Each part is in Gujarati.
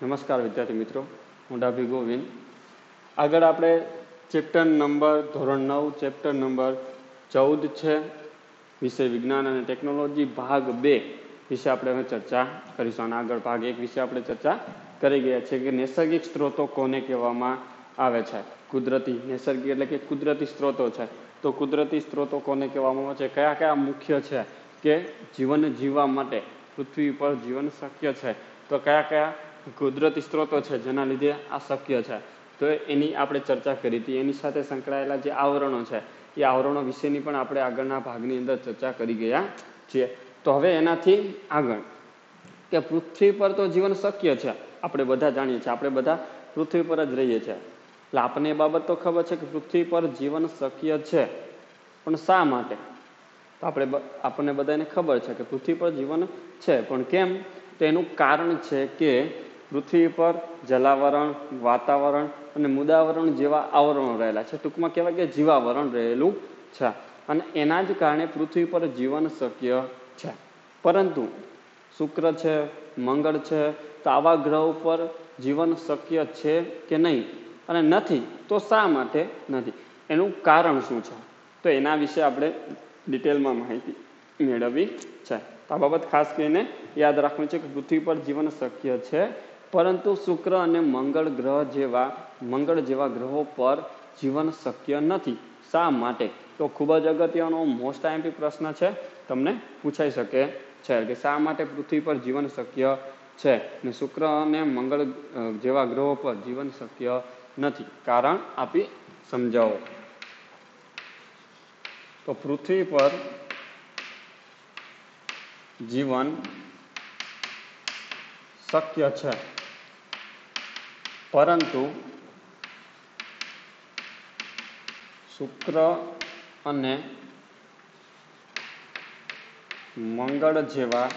નમસ્કાર વિદ્યાર્થી મિત્રો, હું ડાભી ગોવિંદ. આગળ આપણે ચેપ્ટર નંબર ધોરણ 9 ચેપ્ટર નંબર 14 છે, વિષય વિજ્ઞાન અને ટેકનોલોજી ભાગ 2 વિશે આપણે હવે ચર્ચા કરીશું. અને આગળ ભાગ 1 વિશે આપણે ચર્ચા કરી ગયા છે કે નૈસર્ગિક સ્ત્રોતો કોને કહેવામાં આવે છે. કુદરતી, નૈસર્ગિક એટલે કે કુદરતી સ્ત્રોતો છે. તો કુદરતી સ્ત્રોતો કોને કહેવામાં આવે છે, કયા કયા મુખ્ય છે કે જીવન જીવવા માટે, પૃથ્વી પર જીવન શક્ય છે, તો કયા કયા કુદરતી સ્ત્રોતો છે જેના લીધે આ શક્ય છે, તો એની આપણે ચર્ચા કરી હતી. એની સાથે સંકળાયેલા જે આવરણો છે એ આવરણો વિશેની પણ આપણે આગળના ભાગની અંદર ચર્ચા કરી ગયા છીએ. તો હવે એનાથી આગળ કે પૃથ્વી પર તો જીવન શક્ય છે, આપણે બધા જાણીએ છીએ, આપણે બધા પૃથ્વી પર જ રહીએ છીએ, એટલે આપણને એ બાબત તો ખબર છે કે પૃથ્વી પર જીવન શક્ય છે, પણ શા માટે? તો આપણને બધાને ખબર છે કે પૃથ્વી પર જીવન છે, પણ કેમ? તો એનું કારણ છે કે પૃથ્વી પર જલાવરણ, વાતાવરણ અને મૃદાવરણ જેવા આવરણો રહેલા છે. ટૂંકમાં કહેવાય કે જીવાવરણ રહેલું છે, અને એના જ કારણે પૃથ્વી પર જીવન શક્ય છે. પરંતુ શુક્ર છે, મંગળ છે, તો આવા ગ્રહ ઉપર જીવન શક્ય છે કે નહીં? અને નથી તો શા માટે નથી? એનું કારણ શું છે? તો એના વિશે આપણે ડિટેલમાં માહિતી મેળવવી છે. આ બાબત ખાસ કરીને યાદ રાખવું છે કે પૃથ્વી પર જીવન શક્ય છે, પરંતુ શુક્ર અને મંગળ જેવા ગ્રહો પર જીવન શક્ય નથી. શા માટે? તો ખૂબ જ અગત્યનો મોસ્ટ આઈએમપી પ્રશ્ન છે, તમને પૂછાઈ શકે છે કે શા માટે પૃથ્વી પર જીવન શક્ય છે ને શુક્ર અને મંગળ જેવા ગ્રહો પર જીવન શક્ય નથી? કારણ આપી સમજાવો. તો પૃથ્વી પર જીવન શક્ય છે, પરંતુ શુક્ર અને મંગળ જેવા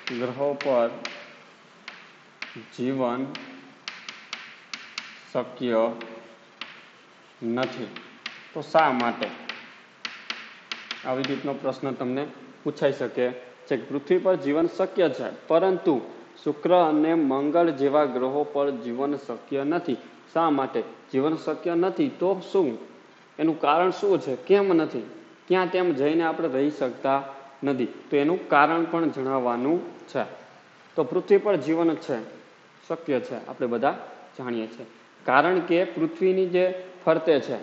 ગ્રહો પર જીવન શક્ય નથી. તો શા માટે? આવી રીતનો પ્રશ્ન તમને પૂછાઈ શકે છે. પૃથ્વી પર જીવન શક્ય છે, પરંતુ શુક્ર અને મંગળ જેવા ગ્રહો પર જીવન શક્ય નથી. શા માટે જીવન શક્ય નથી? તો શું એનું કારણ શું છે? કેમ નથી? ક્યાં તેમ જઈને આપણે રહી શકતા નથી? તો એનું કારણ પણ જણાવવાનું છે. તો પૃથ્વી પર જીવન છે, શક્ય છે, આપણે બધા જાણીએ છીએ, કારણ કે પૃથ્વીની જે ફરતે છે,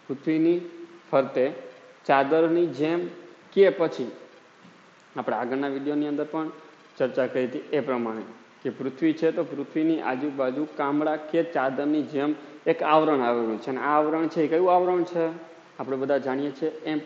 પૃથ્વીની ફરતે ચાદરની જેમ, કે પછી આપણે આગળના વિડીયોની અંદર પણ ચર્ચા કરી હતી એ પ્રમાણે કે પૃથ્વી છે તો પૃથ્વીની આજુબાજુ કામડા કે ચાદરની જેમ એક આવરણ આવેલું છે. અને આ આવરણ છે એ કયું આવરણ છે? આપણે બધા જાણીએ છીએ એમ.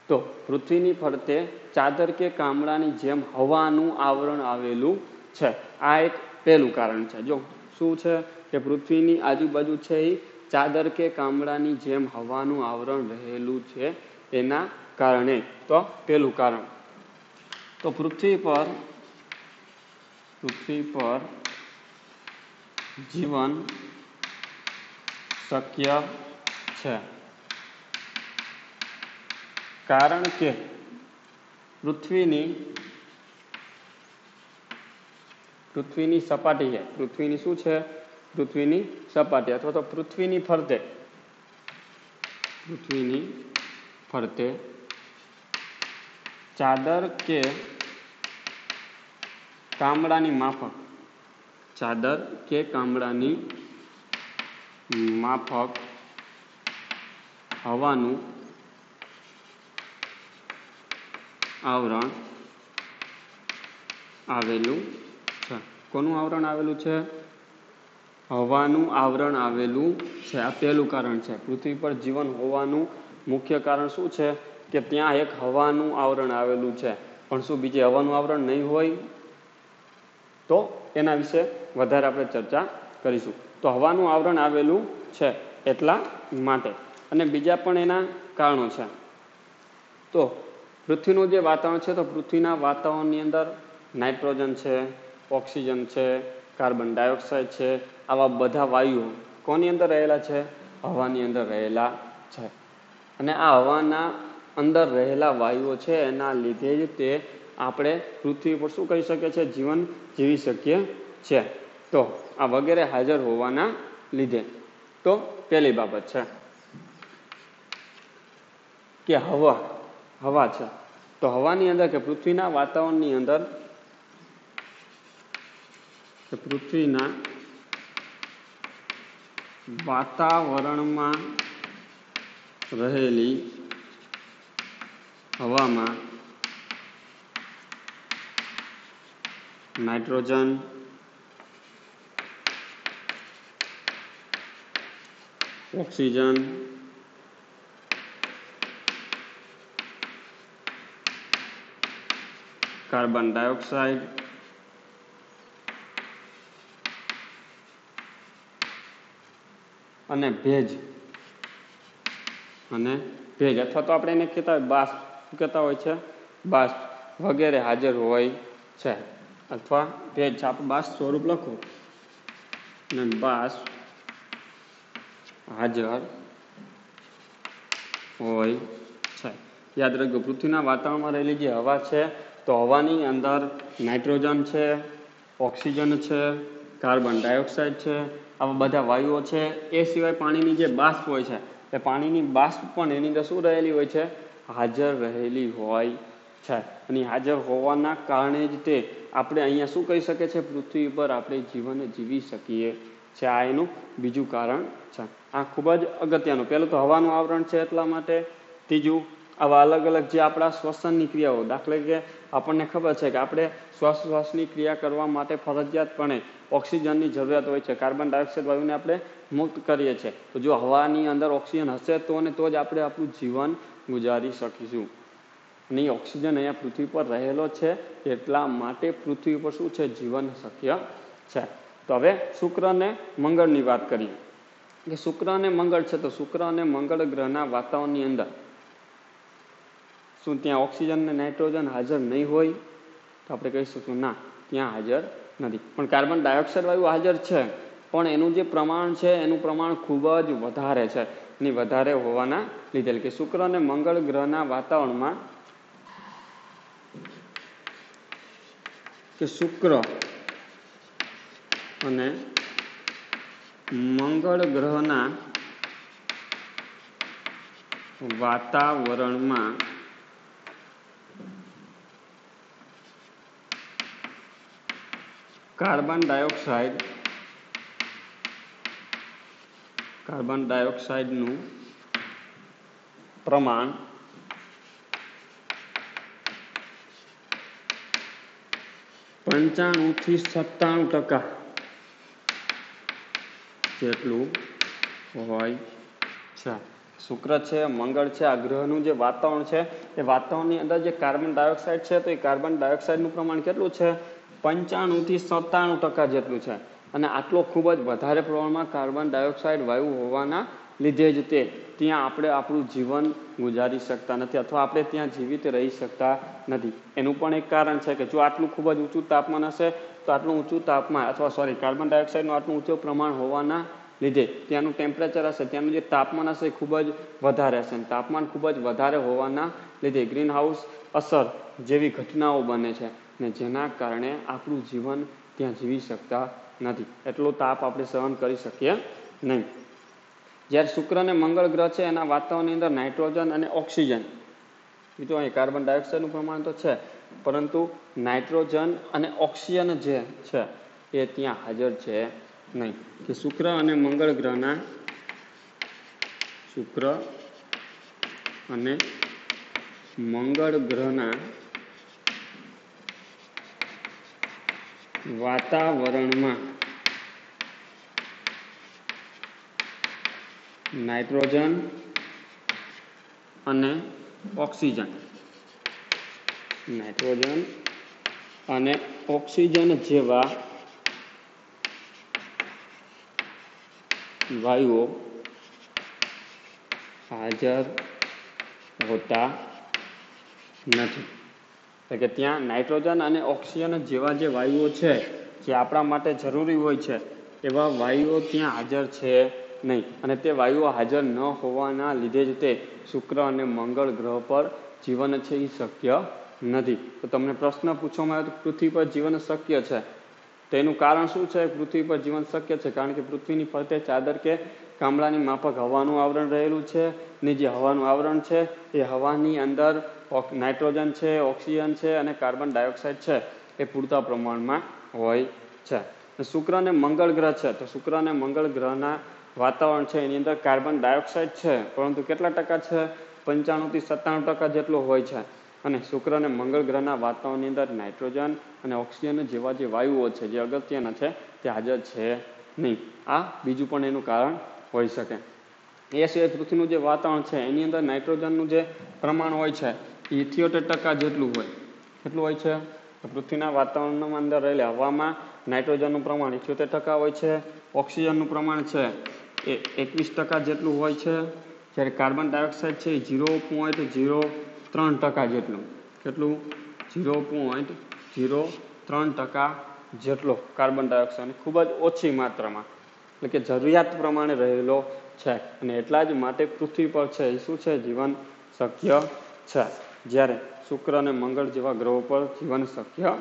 તો પૃથ્વીની ફરતે ચાદર કે કામડાની જેમ હવાનું આવરણ આવેલું છે. આ એક પહેલું કારણ છે. જો શું છે કે પૃથ્વીની આજુબાજુ છે એ ચાદર કે કામડાની જેમ હવાનું આવરણ રહેલું છે, એના કારણે. તો પહેલું કારણ. તો પૃથ્વી પર જીવન શક્ય છે, કારણ કે પૃથ્વીની સપાટી છે, પૃથ્વીની શું છે? પૃથ્વીની સપાટી અથવા તો પૃથ્વીની ફરતે ચાદર કે કામડાની માફક હવાનું આવરણ આવેલું છે. કોનું આવરણ આવેલું છે? હવાનું આવરણ આવેલું છે. આ પહેલું કારણ છે. પૃથ્વી પર જીવન હોવાનું મુખ્ય કારણ શું છે? કે ત્યાં એક હવાનું આવરણ આવેલું છે. પણ શું બીજે હવાનું આવરણ નહીં હોય? તો એના વિશે વધારે આપણે ચર્ચા કરીશું. તો હવાનું આવરણ આવેલું છે એટલા માટે, અને બીજા પણ એના કારણો છે. તો પૃથ્વીનું જે વાતાવરણ છે, તો પૃથ્વીના વાતાવરણની અંદર નાઇટ્રોજન છે, ઓક્સિજન છે, કાર્બન ડાયોક્સાઇડ છે, આવા બધા વાયુઓ કોની અંદર રહેલા છે? હવાની અંદર રહેલા છે. અને આ હવાના અંદર રહેલા વાયુઓ છે એના લીધે જ તે આપણે પૃથ્વી પર શું કહી શકીએ છીએ? જીવન જીવી શકીએ છીએ. તો આ વગેરે હાજર હોવાના લીધે. તો પહેલી બાબત છે કે હવા છે. તો હવાની અંદર કે પૃથ્વીના વાતાવરણની અંદર પૃથ્વીના વાતાવરણમાં રહેલી હવામાં નાઇટ્રોજન, ઓક્સિજન, કાર્બન ડાયોક્સાઇડ અને ભેજ અથવા તો આપણે એને કહેતા હોય બાષ્પ, કહેતા હોય છે બાષ્પ વગેરે હાજર હોય છે. અથવા ભેજ આપણે બાષ્પ સ્વરૂપ લખો અને બાષ્પ હાજર હોય છે. યાદ રાખજો, પૃથ્વીના વાતાવરણમાં રહેલી જે હવા છે તો હવાની અંદર નાઇટ્રોજન છે, ઓક્સિજન છે, કાર્બન ડાયોક્સાઇડ છે, આવા બધા વાયુઓ છે. એ સિવાય પાણીની જે બાષ્પ હોય છે એ પાણીની બાષ્પ પણ એની અંદર શું રહેલી હોય છે? હાજર રહેલી હોય છે. અને હાજર હોવાના કારણે જ તે આપણે અહીંયા શું કહી શકીએ છીએ? પૃથ્વી પર આપણે જીવન જીવી શકીએ છીએ. આ એનું બીજું કારણ છે. આ ખૂબ જ અગત્યનું. પહેલું તો હવાનું આવરણ છે એટલા માટે. ત્રીજું, આવા અલગ અલગ જે આપણા શ્વસનની ક્રિયાઓ, દાખલા કે આપણને ખબર છે કે આપણે શ્વાસની ક્રિયા કરવા માટે ફરજિયાતપણે ઓક્સિજનની જરૂરિયાત હોય છે. કાર્બન ડાયોક્સાઇડ વાયુને આપણે મુક્ત કરીએ છીએ. તો જો હવાની અંદર ઓક્સિજન હશે તો જ આપણે આપણું જીવન ગુજારી શકીશું. અને એ ઓક્સિજન અહીંયા પૃથ્વી પર રહેલો છે એટલા માટે પૃથ્વી પર શું છે? જીવન શક્ય છે. તો હવે શુક્ર અને મંગળની વાત કરીએ કે શુક્ર અને મંગળ છે. તો શુક્ર અને મંગળ ગ્રહના વાતાવરણની અંદર શું ત્યાં ઓક્સિજન અને નાઇટ્રોજન હાજર નહીં હોય? તો આપણે કહી શકીશું ના, ત્યાં હાજર નથી. પણ કાર્બન ડાયોક્સાઇડ વાયુ હાજર છે, પણ એનું જે પ્રમાણ છે એનું પ્રમાણ ખૂબ જ વધારે છે. એની વધારે હોવાના લીધે કે શુક્ર અને મંગળ ગ્રહના વાતાવરણમાં કે શુક્ર અને મંગળ ગ્રહના વાતાવરણમાં કાર્બન ડાયોક્સાઇડનું પ્રમાણ 95 થી 97% જેટલું હોય છે. શુક્ર છે, મંગળ છે, આ ગ્રહનું જે વાતાવરણ છે એ વાતાવરણની અંદર જે કાર્બન ડાયોક્સાઇડ છે તો એ કાર્બન ડાયોક્સાઇડનું પ્રમાણ કેટલું છે? 95 થી 97% જેટલું છે. અને આટલો ખૂબ જ વધારે પ્રમાણમાં કાર્બન ડાયોક્સાઇડ વાયુ હોવાના લીધે જ ત્યાં આપણે આપણું જીવન ગુજારી શકતા નથી અથવા આપણે ત્યાં જીવિત રહી શકતા નથી. એનું પણ એક કારણ છે કે જો આટલું ખૂબ જ ઊંચું તાપમાન હશે તો આટલું ઊંચું તાપમાન કાર્બન ડાયોક્સાઇડનું આટલું ઊંચું પ્રમાણ હોવાના લીધે ત્યાંનું ટેમ્પરેચર હશે, ત્યાંનું જે તાપમાન હશે એ ખૂબ જ વધારે હશે. તાપમાન ખૂબ જ વધારે હોવાના લીધે ગ્રીન હાઉસ અસર જેવી ઘટનાઓ બને છે ને જેના કારણે આપણું જીવન ત્યાં જીવી શકતા નથી. એટલો તાપ આપણે સહન કરી શકીએ નહીં. જ્યારે શુક્ર અને મંગળ ગ્રહ છે એના વાતાવરણની અંદર નાઇટ્રોજન અને ઓક્સિજન, તો અહીં કાર્બન ડાયોક્સાઇડનું પ્રમાણ તો છે પરંતુ નાઇટ્રોજન અને ઓક્સિજન જે છે એ ત્યાં હાજર છે નહીં. કે શુક્ર અને મંગળ ગ્રહના વાતાવરણમાં નાઇટ્રોજન અને ઓક્સિજન જેવા વાયુઓ હાજર હોતા નથી. એટલે કે ત્યાં નાઇટ્રોજન અને ઓક્સિજન જેવા જે વાયુઓ છે જે આપણા માટે જરૂરી હોય છે એવા વાયુઓ ત્યાં હાજર છે નહીં. અને તે વાયુઓ હાજર ન હોવાના લીધે જ તે શુક્ર અને મંગળ ગ્રહ પર જીવન છે એ શક્ય નથી. તો તમને પ્રશ્ન પૂછવામાં આવે તો પૃથ્વી પર જીવન શક્ય છે, તો એનું કારણ શું છે? પૃથ્વી પર જીવન શક્ય છે કારણ કે પૃથ્વીની ફરતે ચાદર કે કામળાની માફક હવાનું આવરણ રહેલું છે, ને જે હવાનું આવરણ છે એ હવાની અંદર નાઇટ્રોજન છે, ઓક્સિજન છે અને કાર્બન ડાયોક્સાઇડ છે એ પૂરતા પ્રમાણમાં હોય છે. શુક્ર અને મંગળ ગ્રહ છે, તો શુક્ર અને મંગળ ગ્રહના વાતાવરણ છે એની અંદર કાર્બન ડાયોક્સાઇડ છે, પરંતુ કેટલા ટકા છે? 95 થી 97% જેટલો હોય છે. અને શુક્ર અને મંગળ ગ્રહના વાતાવરણની અંદર નાઇટ્રોજન અને ઓક્સિજન જેવા જે વાયુઓ છે જે અગત્યના છે તે હાજર છે નહીં. આ બીજું પણ એનું કારણ હોઈ શકે. એ સિવાય પૃથ્વીનું જે વાતાવરણ છે એની અંદર નાઇટ્રોજનનું જે પ્રમાણ હોય છે એ 78% જેટલું હોય. કેટલું હોય છે? પૃથ્વીના વાતાવરણમાં અંદર રહેલા હવામાં નાઇટ્રોજનનું પ્રમાણ 78% હોય છે, ઓક્સિજનનું પ્રમાણ છે એ 21% જેટલું હોય છે, જ્યારે કાર્બન ડાયોક્સાઇડ છે એ 0.03% જેટલું. કેટલું? 0.03% જેટલો કાર્બન ડાયોક્સાઇડ, ખૂબ જ ઓછી માત્રામાં, એટલે કે જરૂરિયાત પ્રમાણે રહેલો છે. અને એટલા જ માટે પૃથ્વી પર છે એ શું છે? જીવન શક્ય છે, જ્યારે શુક્ર અને મંગળ જેવા ગ્રહો પર જીવન શક્ય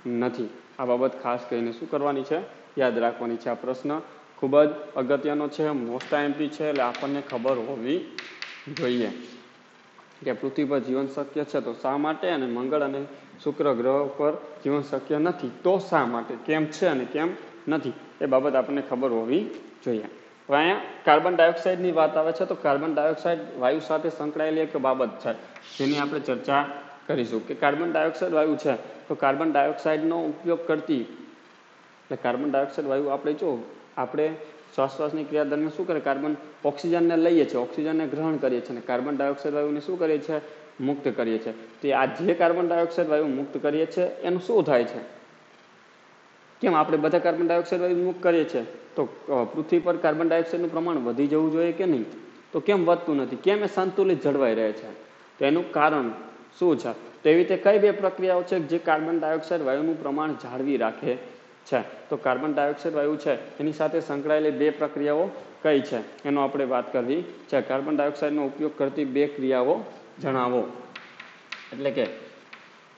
નથી. આ બાબત ખાસ કરીને શું કરવાની છે? યાદ રાખવાની છે. આ પ્રશ્ન ખૂબ જ અગત્યનો છે, મોસ્ટ આઈએમપી છે, એટલે આપણને ખબર હોવી જોઈએ કે પૃથ્વી પર જીવન શક્ય છે તો શા માટે, અને મંગળ અને શુક્ર ગ્રહ પર જીવન શક્ય નથી તો શા માટે, કેમ છે અને કેમ નથી, એ બાબત આપણને ખબર હોવી જોઈએ. હવે અહીંયા કાર્બન ડાયોક્સાઇડની વાત આવે છે, તો કાર્બન ડાયોક્સાઇડ વાયુ સાથે સંકળાયેલી એક બાબત છે જેની આપણે ચર્ચા કરીશું કે કાર્બન ડાયોક્સાઇડ વાયુ છે તો કાર્બન ડાયોક્સાઇડનો ઉપયોગ કરતી, એટલે કાર્બન ડાયોક્સાઇડ વાયુ આપણે શ્વાસની ક્રિયા દરમિયાન શું કરે? કાર્બન ઓક્સિજનને લઈએ છીએ, ઓક્સિજનને ગ્રહણ કરીએ છીએ અને કાર્બન ડાયોક્સાઇડ વાયુને શું કરીએ છીએ? મુક્ત કરીએ છીએ. તો આ જે કાર્બન ડાયોક્સાઇડ વાયુ મુક્ત કરીએ છીએ એનું શું થાય છે? કેમ આપણે બધા કાર્બન ડાયોક્સાઇડ વાયુ મુક્ત કરીએ છીએ તો પૃથ્વી પર કાર્બન ડાયોક્સાઇડનું પ્રમાણ વધી જવું જોઈએ કે નહીં? તો કેમ વધતું નથી? કેમ એ સંતુલિત જળવાઈ રહે છે? તો એનું કારણ શું છે? તો એવી રીતે કઈ બે પ્રક્રિયાઓ છે જે કાર્બન ડાયોક્સાઇડ વાયુનું પ્રમાણ જાળવી રાખે છે? તો કાર્બન ડાયોક્સાઇડ વાયુ છે એની સાથે સંકળાયેલી બે પ્રક્રિયાઓ કઈ છે એનો આપણે વાત કરવી છે. કાર્બન ડાયોક્સાઇડનો ઉપયોગ કરતી બે ક્રિયાઓ જણાવો. એટલે કે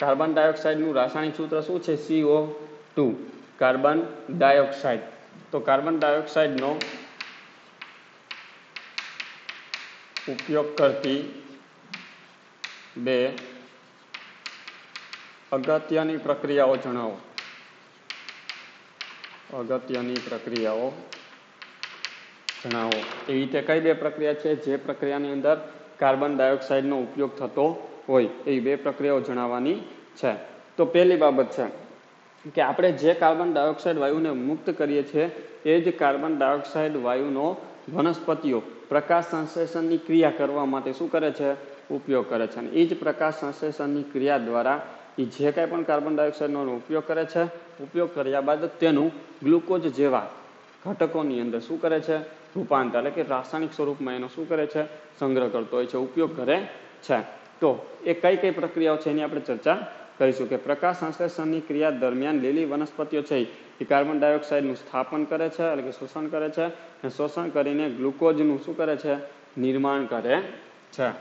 કાર્બન ડાયોક્સાઇડનું રાસાયણિક સૂત્ર શું છે? CO2, carbon dioxide. તો કાર્બન ડાયોક્સાઇડનો ઉપયોગ કરતી બે અગત્યની પ્રક્રિયાઓ જણાવો. અગત્યની પ્રક્રિયાઓ જણાવો. એ રીતે કઈ બે પ્રક્રિયા છે જે પ્રક્રિયાની અંદર કાર્બન ડાયોક્સાઇડનો ઉપયોગ થતો હોય? એ બે પ્રક્રિયાઓ જણાવવાની છે. તો પહેલી બાબત છે કે આપણે જે કાર્બન ડાયોક્સાઇડ વાયુને મુક્ત કરીએ છીએ એ જ કાર્બન ડાયોક્સાઇડ વાયુનો વનસ્પતિઓ પ્રકાશ સંશ્લેષણની ક્રિયા કરવા માટે શું કરે છે? ઉપયોગ કરે છે. અને એ જ પ્રકાશ સંશ્લેષણની ક્રિયા દ્વારા એ જે કાંઈ પણ કાર્બન ડાયોક્સાઇડનો ઉપયોગ કરે છે, ઉપયોગ કર્યા બાદ તેનું ગ્લુકોઝ જેવા ઘટકોની અંદર શું કરે છે? રૂપાંતર, એટલે કે રાસાયણિક સ્વરૂપમાં એનો શું કરે છે? સંગ્રહ કરતો હોય છે, ઉપયોગ કરે છે. તો એ કઈ કઈ પ્રક્રિયાઓ છે એની આપણે ચર્ચા કરીશું. કે પ્રકાશ સંશ્લેષણની ક્રિયા દરમિયાન લીલી વનસ્પતિઓ છે એ કાર્બન ડાયોક્સાઇડનું સ્થાપન કરે છે, એટલે કે શોષણ કરે છે, અને શોષણ કરીને ગ્લુકોઝનું શું કરે છે? નિર્માણ કરે છે.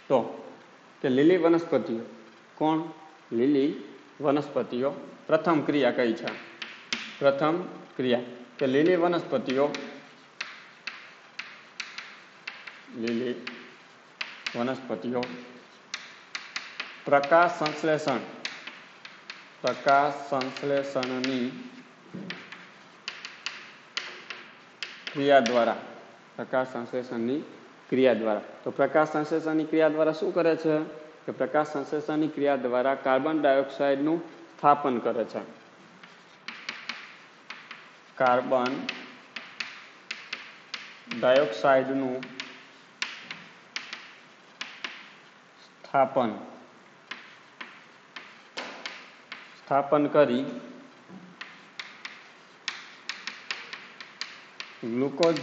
તો કે લીલી વનસ્પતિઓ કોણ? લીલી વનસ્પતિઓ. પ્રથમ ક્રિયા કઈ છે? પ્રથમ ક્રિયા કે લીલી વનસ્પતિઓ પ્રકાશ સંશ્લેષણની ક્રિયા દ્વારા, પ્રકાશ સંશ્લેષણની ક્રિયા દ્વારા. તો પ્રકાશ સંશ્લેષણની ક્રિયા દ્વારા શું કરે છે? કે પ્રકાશ સંશ્લેષણની ક્રિયા દ્વારા કાર્બન ડાયોક્સાઇડનું સ્થાપન કરે છે. કાર્બન ડાયોક્સાઇડનું સ્થાપન કરી ગ્લુકોઝ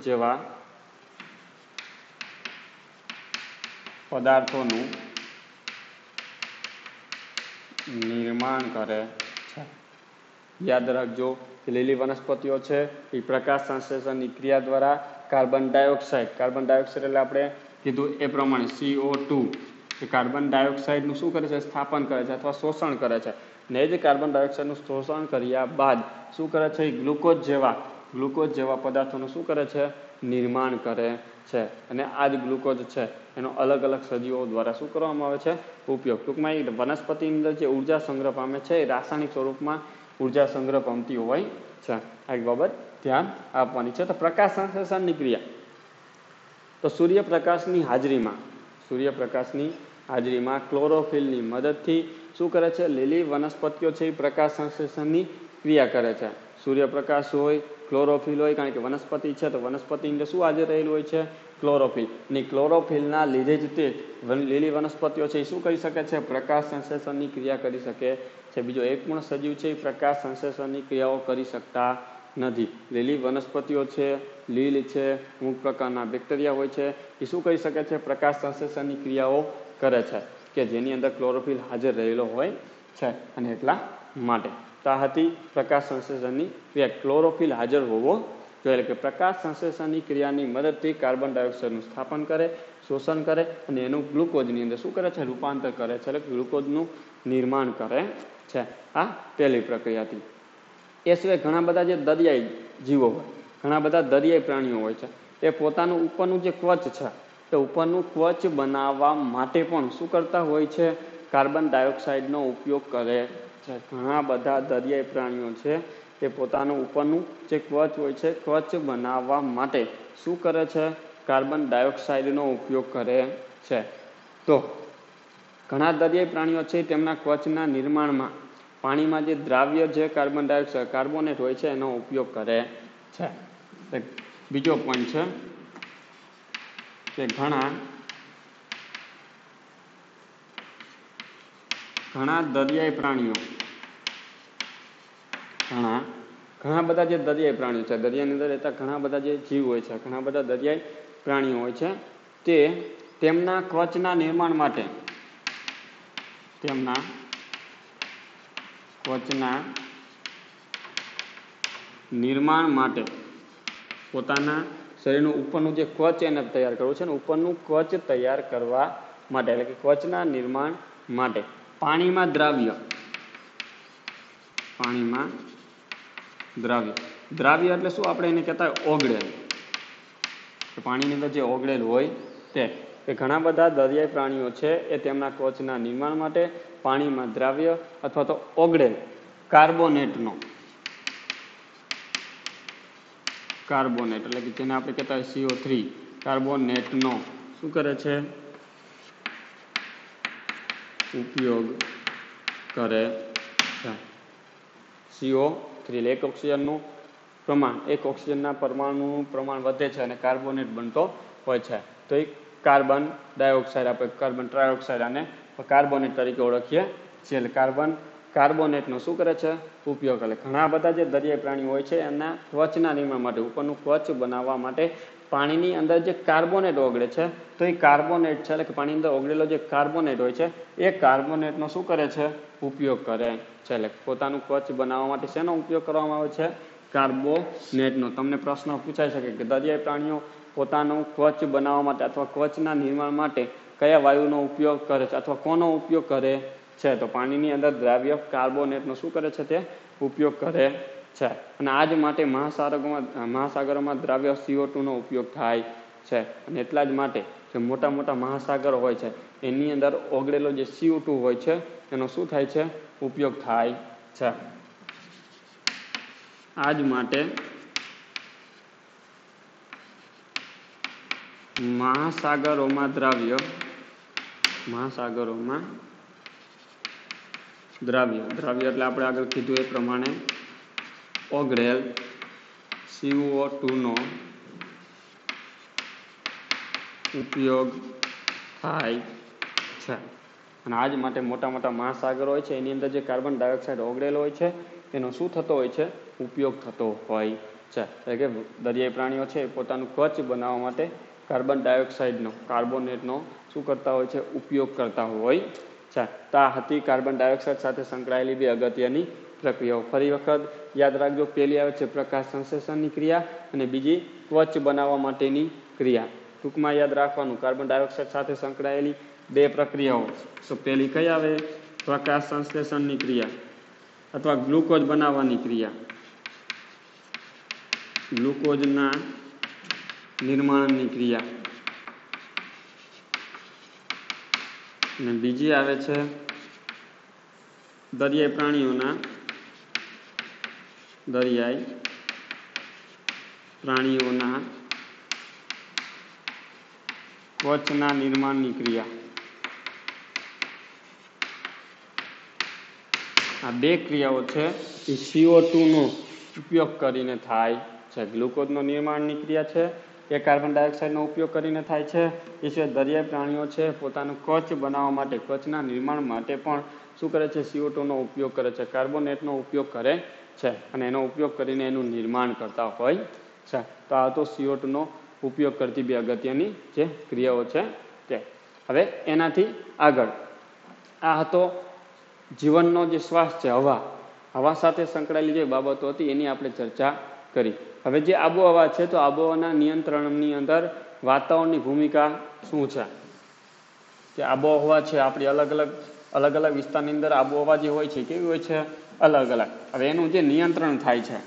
જેવા પદાર્થોનું નિર્માણ કરે છે. યાદ રાખજો કે લીલી વનસ્પતિઓ છે એ પ્રકાશ સંશ્લેષણની ક્રિયા દ્વારા કાર્બન ડાયોક્સાઇડ એટલે આપણે કીધું એ પ્રમાણે CO2 એ કાર્બન ડાયોક્સાઇડનું શું કરે છે? સ્થાપન કરે છે અથવા શોષણ કરે છે. ને એ જ કાર્બન ડાયોક્સાઇડનું શોષણ કર્યા બાદ શું કરે છે? ગ્લુકોઝ જેવા પદાર્થોનું શું કરે છે? નિર્માણ કરે છે. અને આ જ ગ્લુકોઝ છે એનો અલગ અલગ સજીવો દ્વારા શું કરવામાં આવે છે? ઉપયોગ. ટૂંકમાં એ વનસ્પતિની અંદર જે ઉર્જા સંગ્રહ પામે છે એ રાસાયણિક સ્વરૂપમાં ઉર્જા સંગ્રહ પામતી હોય છે. આ એક બાબત ધ્યાન આપવાની છે. તો પ્રકાશ સંશ્લેષણની ક્રિયા, તો સૂર્યપ્રકાશની હાજરીમાં ક્લોરોફિલની મદદથી શું કરે છે? લીલી વનસ્પતિઓ છે એ પ્રકાશ સંશ્લેષણની ક્રિયા કરે છે. સૂર્યપ્રકાશ હોય, ક્લોરોફિલ હોય, કારણ કે વનસ્પતિ છે તો વનસ્પતિની અંદર શું હાજર રહેલું હોય છે? ક્લોરોફિલ. અને ક્લોરોફિલના લીધે જ તે લીલી વનસ્પતિઓ છે એ શું કરી શકે છે? પ્રકાશ સંશ્લેષણની ક્રિયા કરી શકે છે. બીજો એક પણ સજીવ છે એ પ્રકાશ સંશ્લેષણની ક્રિયાઓ કરી શકતા નથી. લીલી વનસ્પતિઓ છે, લીલ છે, અમુક પ્રકારના બેક્ટેરિયા હોય છે એ શું કરી શકે છે? પ્રકાશ સંશ્લેષણની ક્રિયાઓ કરે છે કે જેની અંદર ક્લોરોફિલ હાજર રહેલો હોય છે. અને એટલા માટે તો આ હતી પ્રકાશ સંશ્લેષણની ક્રિયા. ક્લોરોફિલ હાજર હોવો જોઈએ. કે પ્રકાશ સંશ્લેષણની ક્રિયાની મદદથી કાર્બન ડાયોક્સાઇડનું સ્થાપન કરે, શોષણ કરે અને એનું ગ્લુકોઝની અંદર શું કરે છે? રૂપાંતર કરે છે. એટલે ગ્લુકોઝનું નિર્માણ કરે છે. આ પહેલી પ્રક્રિયા હતી. એ સિવાય ઘણા બધા જે દરિયાઈ જીવો હોય, ઘણા બધા દરિયાઈ પ્રાણીઓ હોય છે, એ પોતાનું ઉપરનું જે કવચ છે એ ઉપરનું કવચ બનાવવા માટે પણ શું કરતા હોય છે? કાર્બન ડાયોક્સાઇડનો ઉપયોગ કરે છે. ઘણા બધા દરિયાઈ પ્રાણીઓ છે એ પોતાનું ઉપરનું જે કવચ હોય છે, કવચ બનાવવા માટે શું કરે છે? કાર્બન ડાયોક્સાઇડનો ઉપયોગ કરે છે. તો ઘણા દરિયાઈ પ્રાણીઓ છે તેમના કવચના નિર્માણમાં પાણીમાં જે દ્રાવ્ય જે કાર્બન ડાયોક્સાઇડ કાર્બોનેટ હોય છે એનો ઉપયોગ કરે છે. બીજો પોઈન્ટ છે કે ઘણા દરિયાઈ પ્રાણીઓ ઘણા બધા જે દરિયાઈ પ્રાણીઓ છે, દરિયાની અંદર રહેતા ઘણા બધા જે જીવ હોય છે, ઘણા બધા દરિયાઈ પ્રાણીઓ હોય છે, તે તેમના કવચના નિર્માણ માટે પોતાના શરીરનું ઉપરનું જે કવચ એને તૈયાર કરવું છે ને ઉપરનું કવચ તૈયાર કરવા માટે એટલે કે કવચના નિર્માણ માટે પાણીમાં દ્રાવ્ય એટલે શું? આપણે એને કહેતા ઓગળેલ. પાણીની અંદર જે ઓગળેલ હોય તે ઘણા બધા દરિયાઈ પ્રાણીઓ છે એ તેમના કવચના નિર્માણ માટે પાણીમાં દ્રાવ્ય અથવા તો ઓગળેલ કાર્બોનેટ એટલે કે જેને આપણે કહેતા હોય CO3 કાર્બોનેટનો શું કરે છે? ઉપયોગ કરે છે. CO3 એક ઓક્સિજનનું પ્રમાણ, એક ઓક્સિજનના પરમાણુનું પ્રમાણ વધે છે અને કાર્બોનેટ બનતો હોય છે. તો એ કાર્બન ડાયોક્સાઇડ, આપણે કાર્બન ટ્રાયોક્સાઇડ અને કાર્બોનેટ તરીકે ઓળખીએ છીએ. એટલે કાર્બોનેટનો શું કરે છે? ઉપયોગ કરે. ઘણા બધા જે દરિયાઈ પ્રાણીઓ હોય છે એના કવચના નિર્માણ માટે, ઉપરનું કવચ બનાવવા માટે પાણીની અંદર જે કાર્બોનેટ ઓગળે છે તો એ કાર્બોનેટ છે એટલે કે પાણીની અંદર ઓગળેલો જે કાર્બોનેટ હોય છે એ કાર્બોનેટનો શું કરે છે? ઉપયોગ કરે છે. એટલે પોતાનું કવચ બનાવવા માટે શેનો ઉપયોગ કરવામાં આવે છે? કાર્બોનેટનો. તમને પ્રશ્ન પૂછાઈ શકે કે દરિયાઈ પ્રાણીઓ પોતાનું કવચ બનાવવા માટે અથવા કવચના નિર્માણ માટે કયા વાયુનો ઉપયોગ કરે છે અથવા કોનો ઉપયોગ કરે છે? તો પાણીની અંદર દ્રાવ્ય કાર્બોનેટનો શું કરે છે? તે ઉપયોગ કરે છે. અને આ જ માટે મહાસાગરોમાં દ્રાવ્ય CO2 નો ઉપયોગ થાય છે. અને એટલા જ માટે જે મોટા મોટા મહાસાગરો હોય છે એની અંદર ઓગળેલો જે CO2 હોય છે એનો શું થાય છે? ઉપયોગ થાય છે. આ જ માટે મહાસાગરોમાં દ્રાવ્ય એટલે આપણે આગળ કીધું એ પ્રમાણે ઓગળેલ CO2 નો ઉપયોગ થાય છે. અને આજ માટે મોટા મોટા મહાસાગરો હોય છે એની અંદર જે કાર્બન ડાયોક્સાઇડ ઓગળેલો હોય છે એનો શું થતો હોય છે? ઉપયોગ થતો હોય છે. એટલે કે દરિયાઈ પ્રાણીઓ છે પોતાનું કવચ બનાવવા માટે કાર્બન ડાયોક્સાઇડનો, કાર્બોનેટનો શું કરતા હોય છે? ઉપયોગ કરતા હોય છે. તો આ હતી કાર્બન ડાયોક્સાઇડ સાથે સંકળાયેલી બે અગત્યની પ્રક્રિયાઓ. ફરી વખત યાદ રાખજો, પહેલી આવે છે પ્રકાશ સંશ્લેષણની ક્રિયા અને બીજી કવચ બનાવવા માટેની ક્રિયા. ટૂંકમાં યાદ રાખવાનું, કાર્બન ડાયોક્સાઇડ સાથે સંકળાયેલી બે પ્રક્રિયાઓ. તો પહેલી કઈ આવે? પ્રકાશ સંશ્લેષણની ક્રિયા અથવા ગ્લુકોઝ બનાવવાની ક્રિયા, ગ્લુકોઝના નિર્માણની ક્રિયા. અને બીજી આવે છે દરિયાઈ પ્રાણીઓના ત્વચના નિર્માણની ક્રિયા. આ બે ક્રિયાઓ છે એ CO2 નો ઉપયોગ કરીને થાય છે. ગ્લુકોઝનો નિર્માણની ક્રિયા છે એ કાર્બન ડાયોક્સાઇડનો ઉપયોગ કરીને થાય છે. એ સિવાય દરિયાઈ પ્રાણીઓ છે પોતાનું કવચ બનાવવા માટે, કવચના નિર્માણ માટે પણ શું કરે છે? CO2 નો ઉપયોગ કરે છે, કાર્બોનેટનો ઉપયોગ કરે છે અને એનો ઉપયોગ કરીને એનું નિર્માણ કરતા હોય છે. તો આ તો CO2 નો ઉપયોગ કરતી બે અગત્યની જે ક્રિયાઓ છે તે. હવે એનાથી આગળ આ હતો જીવનનો જે શ્વાસ છે, હવા સાથે સંકળાયેલી જે બાબતો હતી એની આપણે ચર્ચા કરી. હવે જે આબોહવા છે, તો આબોહવાના નિયંત્રણની અંદર વાતાવરણની ભૂમિકા શું છે? કે આબોહવા છે આપણી અલગ અલગ વિસ્તારની અંદર આબોહવા જે હોય છે કેવી હોય છે? અલગ અલગ. હવે એનું જે નિયંત્રણ થાય છે,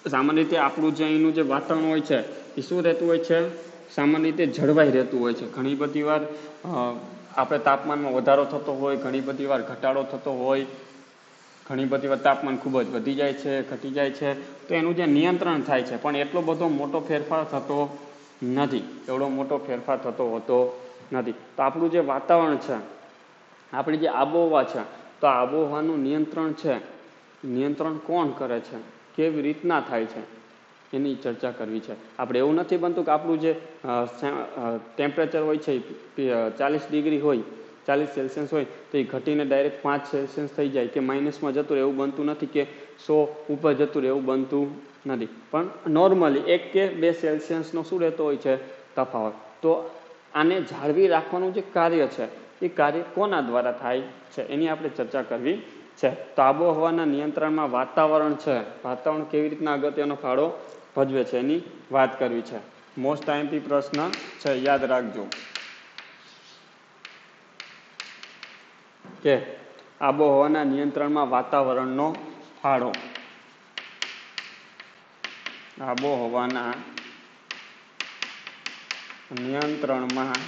સામાન્ય રીતે આપણું જે અહીંનું જે વાતાવરણ હોય છે એ શું રહેતું હોય છે? સામાન્ય રીતે જળવાઈ રહેતું હોય છે. ઘણી બધી વાર આપણે તાપમાનમાં વધારો થતો હોય, ઘણી બધી વાર ઘટાડો થતો હોય, ઘણી બધી વાર તાપમાન ખૂબ જ વધી જાય છે, ઘટી જાય છે. તો એનું જે નિયંત્રણ થાય છે, પણ એટલો બધો મોટો ફેરફાર થતો નથી, એવડો મોટો ફેરફાર થતો હોતો નથી. તો આપણું જે વાતાવરણ છે, આપણી જે આબોહવા છે, તો આબોહવાનું નિયંત્રણ છે, નિયંત્રણ કોણ કરે છે, કેવી રીતના થાય છે એની ચર્ચા કરવી છે. આપણે એવું નથી બનતું કે આપણું જે ટેમ્પરેચર હોય છે 40 ડિગ્રી હોય, 40 સેલ્સિયસ હોય તો એ ઘટીને ડાયરેક્ટ 5 સેલ્સિયસ થઈ જાય કે માઇનસમાં જતું રહે એવું બનતું નથી, કે 100 ઉપર જતું રહે એવું બનતું નથી. પણ નોર્મલી 1 કે 2 સેલ્સિયસનો શું રહેતો હોય છે? તફાવત. તો આને જાળવી રાખવાનું જે કાર્ય છે એ કાર્ય કોના દ્વારા થાય છે એની આપણે ચર્ચા કરવી છે. તો આબોહવાના નિયંત્રણમાં વાતાવરણ છે, વાતાવરણ કેવી રીતના અગત્યનો ફાળો ભજવે છે એની વાત કરવી છે. મોસ્ટ આઈએમપી પ્રશ્ન છે, યાદ રાખજો કે આબોહવાના નિયંત્રણમાં વાતાવરણનો ફાળો. આબોહવાના નિયંત્રણમાં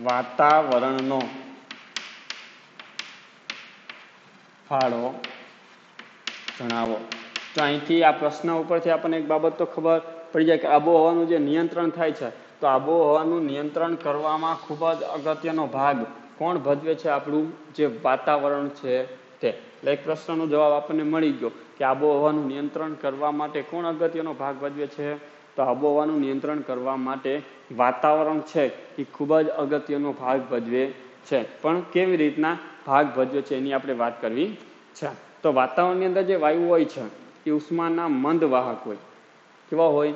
વાતાવરણનો ફાળો જણાવો. તો અહીંથી આ પ્રશ્ન ઉપરથી આપણને એક બાબત તો ખબર પડી જાય કે આબોહવાનું જે નિયંત્રણ થાય છે, તો આબોહવાનું નિયંત્રણ કરવામાં ખૂબ જ અગત્યનો ભાગ કોણ ભજવે છે? આપણું જે વાતાવરણ છે તે. એટલે એક પ્રશ્નનો જવાબ આપણને મળી ગયો કે આબોહવાનું નિયંત્રણ કરવા માટે કોણ અગત્યનો ભાગ ભજવે છે? તો આબોહવાનું નિયંત્રણ કરવા માટે વાતાવરણ છે એ ખૂબ જ અગત્યનો ભાગ ભજવે છે. પણ કેવી રીતના ભાગ ભજવે છે એની આપણે વાત કરવી છે. તો વાતાવરણની અંદર જે વાયુ હોય છે એ ઉષ્માના મંદ વાહક હોય. કેવા હોય?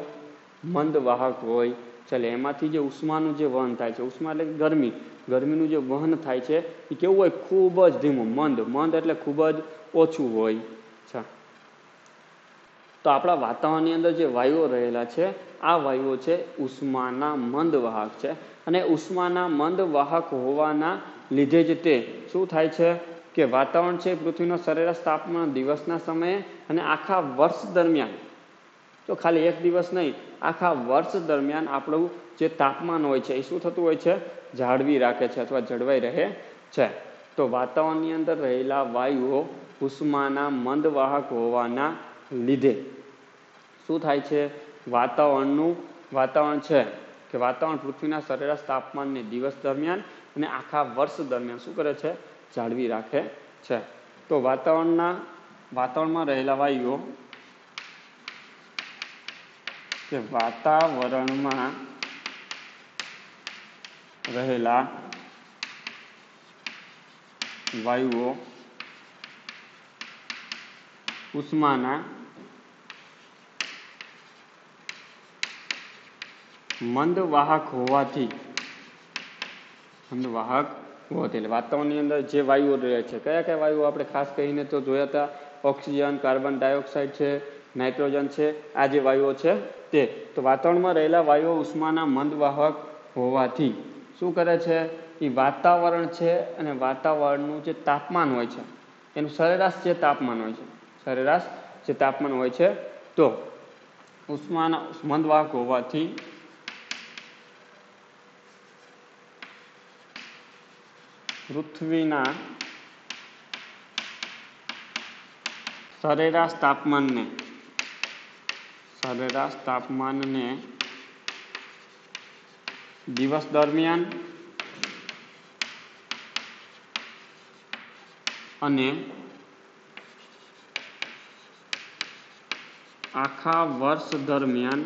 મંદ વાહક હોય. ચાલે એમાંથી જે ઉષ્માનું જે વહન થાય છે, ઉષ્મા એટલે ગરમી, ગરમીનું જે વહન થાય છે એ કેવું હોય? ખૂબ જ ધીમું, મંદ એટલે ખૂબ જ ઓછું હોય છે. તો આપણા વાતાવરણની અંદર જે વાયુઓ રહેલા છે, આ વાયુઓ છે ઉષ્માના મંદ વાહક છે. અને ઉષ્માના મંદ વાહક હોવાના લીધે જ તે શું થાય છે કે વાતાવરણ છે પૃથ્વીનો સરેરાશ તાપમાન દિવસના સમયે અને આખા વર્ષ દરમિયાન, તો ખાલી એક દિવસ નહીં, આખા વર્ષ દરમિયાન આપણું જે તાપમાન હોય છે એ શું થતું હોય છે? જાળવી રાખે છે અથવા જળવાઈ રહે છે. તો વાતાવરણની અંદર રહેલા વાયુઓ ઉષ્માના મંદ વાહક હોવાના લીધે શું થાય છે? વાતાવરણ છે કે વાતાવરણ પૃથ્વીના સરેરાશ તાપમાનને દિવસ દરમિયાન અને આખા વર્ષ દરમિયાન શું કરે છે? જાળવી રાખે છે. તો વાતાવરણમાં રહેલા વાયુઓ કે વાતાવરણમાં રહેલા વાયુઓ ઉષ્માના મંદ વાહક હોવાથી એટલે વાતાવરણની અંદર જે વાયુઓ રહે છે, કયા કયા વાયુઓ આપણે ખાસ કરીને તો જોયા હતા? ઓક્સિજન, કાર્બન ડાયોક્સાઇડ છે, નાઇટ્રોજન છે, આ જે વાયુઓ છે તે. તો વાતાવરણમાં રહેલા વાયુઓ ઉષ્માના મંદવાહક હોવાથી શું કરે છે, એ વાતાવરણ છે અને વાતાવરણનું જે તાપમાન હોય છે એનું સરેરાશ જે તાપમાન હોય છે, સરેરાશ જે તાપમાન હોય છે, તો ઉષ્માના મંદવાહક હોવાથી પૃથ્વીના સરેરાશ તાપમાનને દિવસ દરમિયાન અને આખા વર્ષ દરમિયાન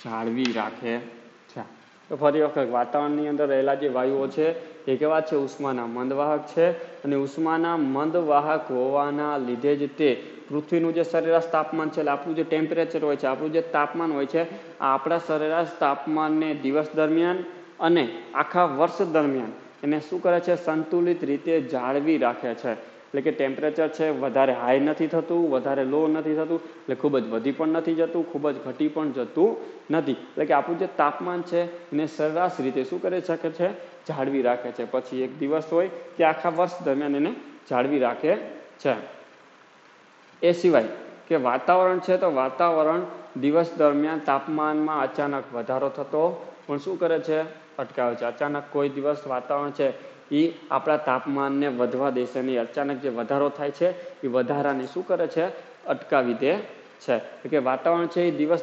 જાળવી રાખે છે. તો ફરી વખત વાતાવરણની અંદર રહેલા જે વાયુઓ છે એ કેવા છે, ઉષ્માના મંદવાહક છે, અને ઉષ્માના મંદવાહક હોવાના લીધે જ તે પૃથ્વીનું જે સરેરાશ તાપમાન છે, એટલે આપણું જે ટેમ્પરેચર હોય છે, આપણું જે તાપમાન હોય છે, આ આપણા સરેરાશ તાપમાનને દિવસ દરમિયાન અને આખા વર્ષ દરમિયાન એને શું કરે છે, સંતુલિત રીતે જાળવી રાખે છે. એટલે કે ટેમ્પરેચર છે વધારે હાઈ નથી થતું, વધારે લો નથી થતું, એટલે ખૂબ જ વધી પણ નથી જતું, ખૂબ જ ઘટી પણ જતું નથી. એટલે કે આપણું જે તાપમાન છે એને સરેરાશ રીતે શું કરી શકે છે, જાળવી રાખે છે. પછી એક દિવસ હોય કે આખા વર્ષ દરમિયાન એને જાળવી રાખે છે. એ સિવાય કે વાતાવરણ છે, તો વાતાવરણ દિવસ દરમિયાન તાપમાનમાં અચાનક વધારો થતો પણ શું કરે છે, અટકાવે છે. અચાનક કોઈ દિવસ વાતાવરણ છે એ આપણા તાપમાનને વધવા દેશે નહીં. અચાનક જે વધારો થાય છે એ વધારાને શું કરે છે, અટકાવી દે છે. એટલે કે વાતાવરણ છે એ દિવસ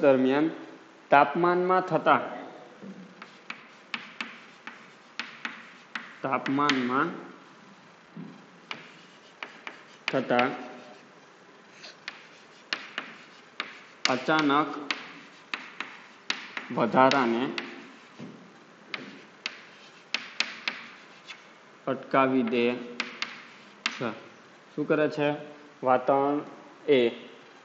દરમિયાન તાપમાનમાં થતા અચાનક વધારાને અટકાવી દે છે. શું કરે છે, વાતાવરણ એ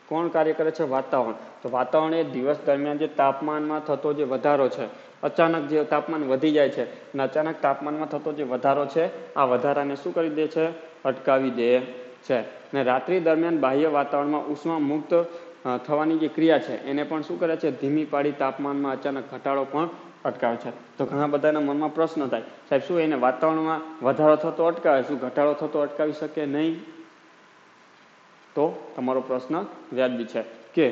કોણ કાર્ય કરે છે, વાતાવરણ. તો વાતાવરણ એ દિવસ દરમિયાન જે તાપમાનમાં થતો જે વધારો છે, અચાનક જે તાપમાન વધી જાય છે અને અચાનક તાપમાનમાં થતો જે વધારો છે, આ વધારાને શું કરી દે છે, અટકાવી દે છે. અને રાત્રિ દરમિયાન બાહ્ય વાતાવરણમાં ઉષ્મા મુક્ત થવાની જે ક્રિયા છે એને પણ શું કરે છે, ધીમી પાડી તાપમાનમાં અચાનક ઘટાડો પણ અટકાવે છે. તો ઘણા બધાના મનમાં પ્રશ્ન થાય, સાહેબ શું એને વાતાવરણમાં વધારો થતો અટકાવે, શું ઘટાડો થતો અટકાવી શકે નહીં? તો તમારો પ્રશ્ન વ્યાજબી છે કે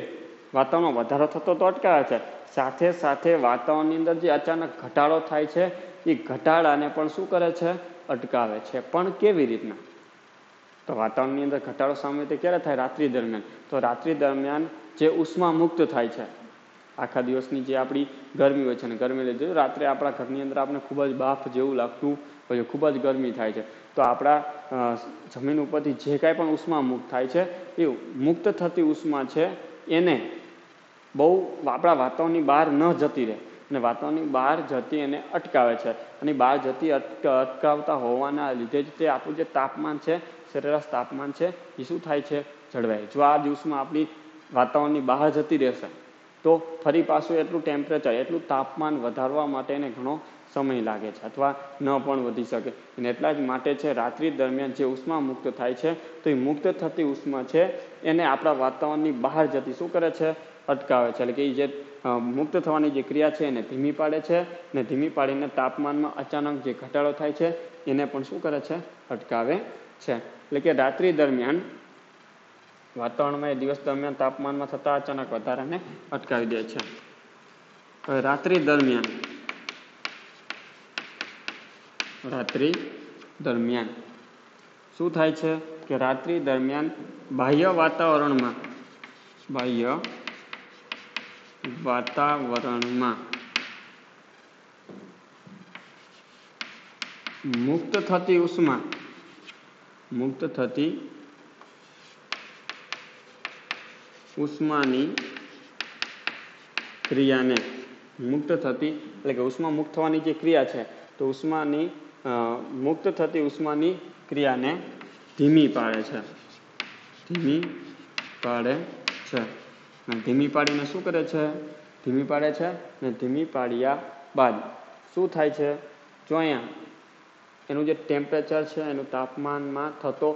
વાતાવરણમાં વધારો થતો તો અટકાવે છે, સાથે સાથે વાતાવરણની અંદર જે અચાનક ઘટાડો થાય છે એ ઘટાડાને પણ શું કરે છે, અટકાવે છે. પણ કેવી રીતના? તો વાતાવરણની અંદર ઘટાડો સામાન્ય રીતે ક્યારે થાય, રાત્રિ દરમિયાન. તો રાત્રિ દરમિયાન જે ઉષ્મા મુક્ત થાય છે, આખા દિવસની જે આપણી ગરમી હોય છે ને ગરમી લીધે રાત્રે આપણા ઘરની અંદર આપણે ખૂબ જ બાફ જેવું લાગતું હોય છે, ખૂબ જ ગરમી થાય છે. તો આપણા જમીન ઉપરથી જે કાંઈ પણ ઉષ્મા મુક્ત થાય છે એ મુક્ત થતી ઉષ્મા છે એને બહુ આપણા વાતાવરણની બહાર ન જતી રહે અને વાતાવરણની બહાર જતી એને અટકાવે છે. અને બહાર જતી અટકાવતા હોવાના લીધે જ તે આપણું જે તાપમાન છે, સરેરાશ તાપમાન છે, એ શું થાય છે, જળવાય. જો આ દિવસમાં આપણી વાતાવરણની બહાર જતી રહેશે તો ફરી પાછું એટલું ટેમ્પરેચર, એટલું તાપમાન વધારવા માટે એને ઘણો સમય લાગે છે અથવા ન પણ વધી શકે. અને એટલા જ માટે છે રાત્રિ દરમિયાન જે ઉષ્મા મુક્ત થાય છે તો એ મુક્ત થતી ઉષ્મા છે એને આપણા વાતાવરણની બહાર જતી શું કરે છે, અટકાવે છે. એટલે કે એ જે મુક્ત થવાની જે ક્રિયા છે એને ધીમી પાડે છે અને ધીમી પાડીને તાપમાનમાં અચાનક જે ઘટાડો થાય છે એને પણ શું કરે છે, અટકાવે છે. એટલે કે રાત્રિ દરમિયાન વાતાવરણમાં એ દિવસ દરમિયાન તાપમાનમાં થતા અચાનક વધારાને અટકાવી દે છે. હવે રાત્રિ દરમિયાન શું થાય છે કે રાત્રિ દરમિયાન બાહ્ય વાતાવરણમાં મુક્ત થતી ઉષ્માની ક્રિયાને મુક્ત થતી એટલે કે ઉષ્મા મુક્ત થવાની જે ક્રિયા છે તો ઉષ્માની મુક્ત થતી ઉષ્માની ક્રિયાને ધીમી પાડે છે. ધીમી પાડે છે. ધીમી પાડીને શું કરે છે? ધીમી પાડે છે. અને ધીમી પાડ્યા બાદ શું થાય છે? જો અહીંયા એનું જે ટેમ્પરેચર છે, એનું તાપમાનમાં થતો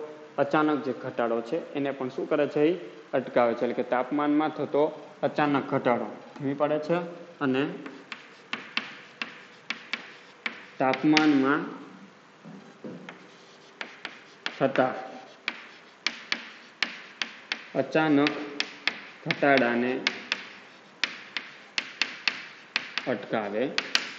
અચાનક જે ઘટાડો છે એને પણ શું કરે છે? એ અટકાવે છે. એટલે કે તાપમાનમાં થતો અચાનક ઘટાડો ધીમી પાડે છે અને તાપમાનમાં થતા અચાનક ઘટાડાને અટકાવે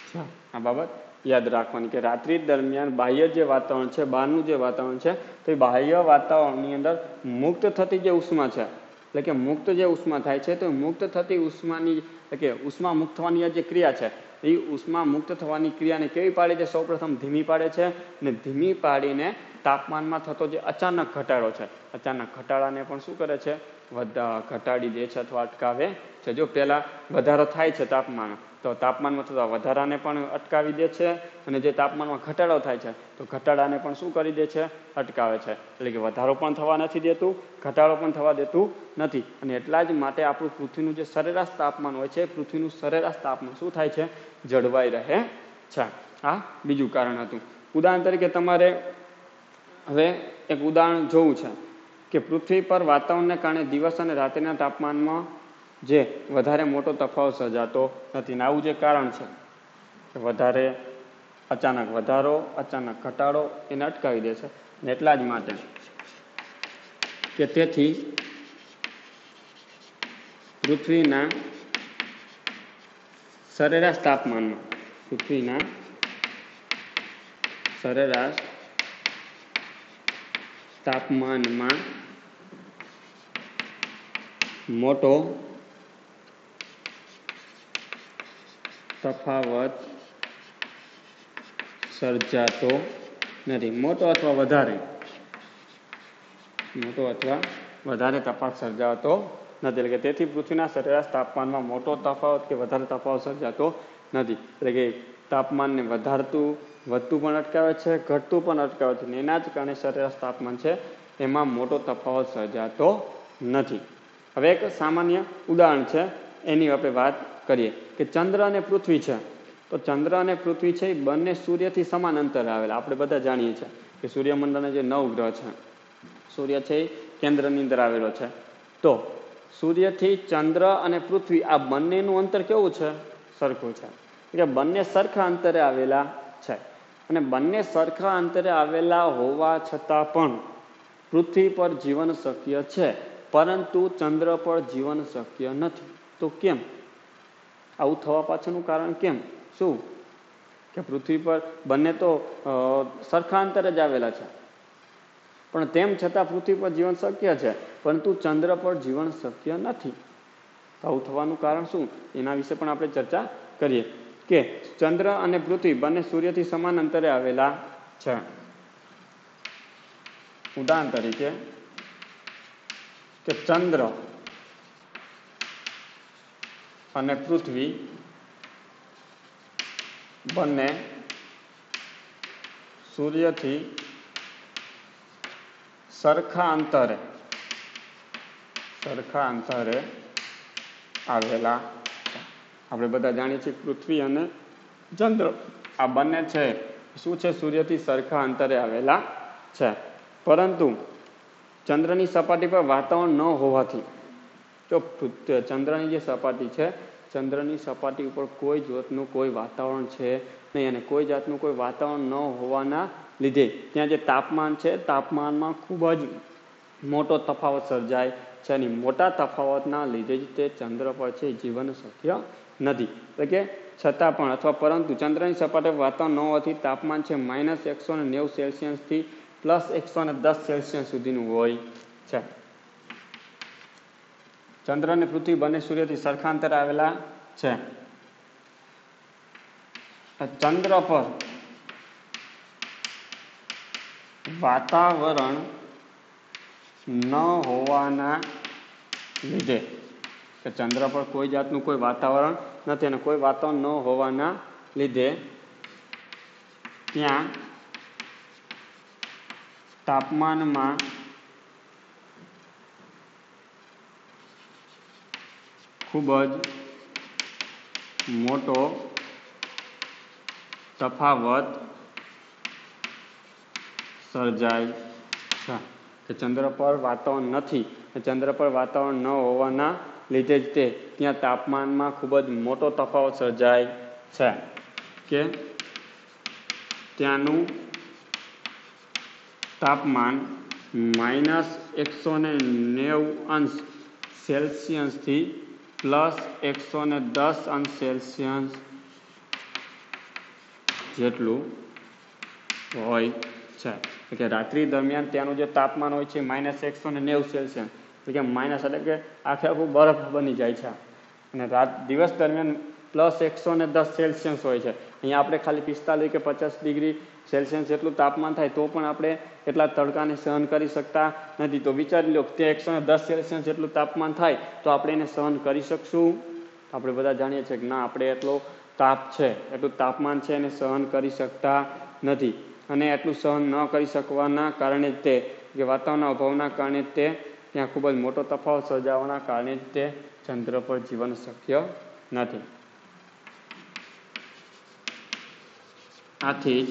છે. આ બાબત યાદ રાખવાની કે રાત્રિ દરમિયાન બાહ્ય જે વાતાવરણ છે, બહારનું જે વાતાવરણ છે, તો એ બાહ્ય વાતાવરણની અંદર મુક્ત થતી જે ઉષ્મા છે, એટલે કે મુક્ત જે ઉષ્મા થાય છે, તો મુક્ત થતી ઉષ્માની એટલે કે ઉષ્મા મુક્ત થવાની જે ક્રિયા છે, એ ઉષ્મા મુક્ત થવાની ક્રિયાને કેવી પાડે છે? સૌપ્રથમ ધીમી પાડે છે. અને ધીમી પાડીને તાપમાનમાં થતો જે અચાનક ઘટાડો છે, અચાનક ઘટાડાને પણ શું કરે છે? ઘટાડી દે છે અથવા અટકાવે છે. જો પહેલાં વધારો થાય છે તાપમાન, તો તાપમાનમાં થતા વધારાને પણ અટકાવી દે છે. અને જે તાપમાનમાં ઘટાડો થાય છે, તો ઘટાડાને પણ શું કરી દે છે? અટકાવે છે. એટલે કે વધારો પણ થવા નથી દેતું, ઘટાડો પણ થવા દેતું નથી. અને એટલા જ માટે આપણું પૃથ્વીનું જે સરેરાશ તાપમાન હોય છે, પૃથ્વીનું સરેરાશ તાપમાન શું થાય છે? જળવાઈ રહે છે. આ બીજું કારણ હતું. ઉદાહરણ તરીકે તમારે હવે એક ઉદાહરણ જોવું છે કે પૃથ્વી પર વાતાવરણને કારણે દિવસ અને રાત્રિના તાપમાનમાં જે વધારે મોટો તફાવત સર્જાતો નથી. ને આવું જે કારણ છે કે વધારે અચાનક વધારો, અચાનક ઘટાડો એને અટકાવી દે છે. ને એટલા જ માટે કે તેથી પૃથ્વીના સરેરાશ તાપમાનમાં મોટો તફાવત સર્જાતો નથી. મોટો અથવા વધારે તફાવત સર્જાતો નથી. એટલે કે તેથી પૃથ્વીના સરેરાશ તાપમાનમાં મોટો તફાવત કે વધારે તફાવત સર્જાતો નથી. એટલે કે તાપમાનને વધતું પણ અટકાવે છે, ઘટતું પણ અટકાવે છે. એના જ કારણે સરેરાશ તાપમાન છે એમાં મોટો તફાવત સર્જાતો નથી. હવે એક સામાન્ય ઉદાહરણ છે, એની આપણે વાત કરીએ કે ચંદ્ર અને પૃથ્વી છે. તો ચંદ્ર અને પૃથ્વી છે એ બંને સૂર્યથી સમાન અંતરે આવેલા. આપણે બધા જાણીએ છીએ કે સૂર્યમંડળના જે 9 ગ્રહ છે, સૂર્ય છે એ કેન્દ્રની અંદર આવેલો છે. તો સૂર્યથી ચંદ્ર અને પૃથ્વી આ બંનેનું અંતર કેવું છે? સરખું છે. એટલે બંને સરખા અંતરે આવેલા છે. અને બંને સરખા અંતરે આવેલા હોવા છતાં પણ પૃથ્વી પર જીવન શક્ય છે, પરંતુ ચંદ્ર પર જીવન શક્ય નથી. તો કેમ? આવું થવા પાછળનું કારણ કેમ? શું? કે પૃથ્વી પર બંને તો સરખા અંતરે જ આવેલા છે, પણ તેમ છતાં પૃથ્વી પર જીવન શક્ય છે, પરંતુ ચંદ્ર પર જીવન શક્ય નથી. આવું થવાનું કારણ શું? એના વિશે પણ આપણે ચર્ચા કરીએ કે ચંદ્ર અને પૃથ્વી બંને સૂર્યથી સમાન અંતરે આવેલા છે. ઉદાહરણ તરીકે કે ચંદ્ર અને પૃથ્વી બંને સૂર્યથી સરખા અંતરે આવેલા છે. આપણે બધા જાણીએ છીએ પૃથ્વી અને ચંદ્ર આ બંને છે શું છે? સૂર્યથી સરખા અંતરે આવેલા છે. પરંતુ ચંદ્રની સપાટી પર વાતાવરણ ન હોવાથી, તો ચંદ્રની જે સપાટી છે, ચંદ્રની સપાટી ઉપર કોઈ જાતનું કોઈ વાતાવરણ છે નહીં. અને કોઈ જાતનું કોઈ વાતાવરણ ન હોવાના લીધે ત્યાં જે તાપમાન છે, તાપમાનમાં ખૂબ જ મોટો તફાવત સર્જાય છે. અને મોટા તફાવતના લીધે જ તે ચંદ્ર પર છે જીવન શક્ય નથી. એટલે કે છતાં પણ અથવા પરંતુ ચંદ્રની સપાટી પર વાતાવરણ ન હોવાથી તાપમાન છે -190 સેલ્સિયસથી +110 સેલ્સિયસ સુધીનું હોય છે. ચંદ્ર અને પૃથ્વી બંને સૂર્યથી સરખા અંતરે આવેલા છે. ચંદ્ર પર વાતાવરણ ન હોવાના લીધે, કે ચંદ્ર પર કોઈ જાતનું કોઈ વાતાવરણ નથી અને કોઈ વાતાવરણ ન હોવાના લીધે ત્યાં તાપમાનમાં ખૂબ જ મોટો તફાવત સર્જાય છે કે ચંદ્ર પર વાતાવરણ નથી, ચંદ્ર પર વાતાવરણ ન હોવાના લીધે જ ત્યાં તાપમાનમાં ખૂબ જ મોટો તફાવત સર્જાય છે કે ત્યાંનું તાપમાન -190 સેલ્સિયસથી +110 જેટલું હોય છે કે રાત્રિ દરમિયાન ત્યાંનું જે તાપમાન હોય છે -190 સેલ્સિયસ, એટલે કે માઇનસ એટલે કે આખું બરફ બની જાય છે, અને દિવસ દરમિયાન +110 સેલ્સિયસ હોય છે. અહીંયા આપણે ખાલી 45 કે 50 ડિગ્રી સેલ્સિયસ જેટલું તાપમાન થાય તો પણ આપણે એટલા તડકાને સહન કરી શકતા નથી. તો વિચારી લો તે 110 સેલ્સિયસ જેટલું તાપમાન થાય તો આપણે એને સહન કરી શકશું? આપણે બધા જાણીએ છીએ કે ના, આપણે એટલો તાપ છે, એટલું તાપમાન છે એને સહન કરી શકતા નથી. અને એટલું સહન ન કરી શકવાના કારણે તે કે વાતાવરણના અભાવના કારણે તે ત્યાં ખૂબ જ મોટો તફાવત સર્જાવાના કારણે તે ચંદ્ર પર જીવન શક્ય નથી. આથી જ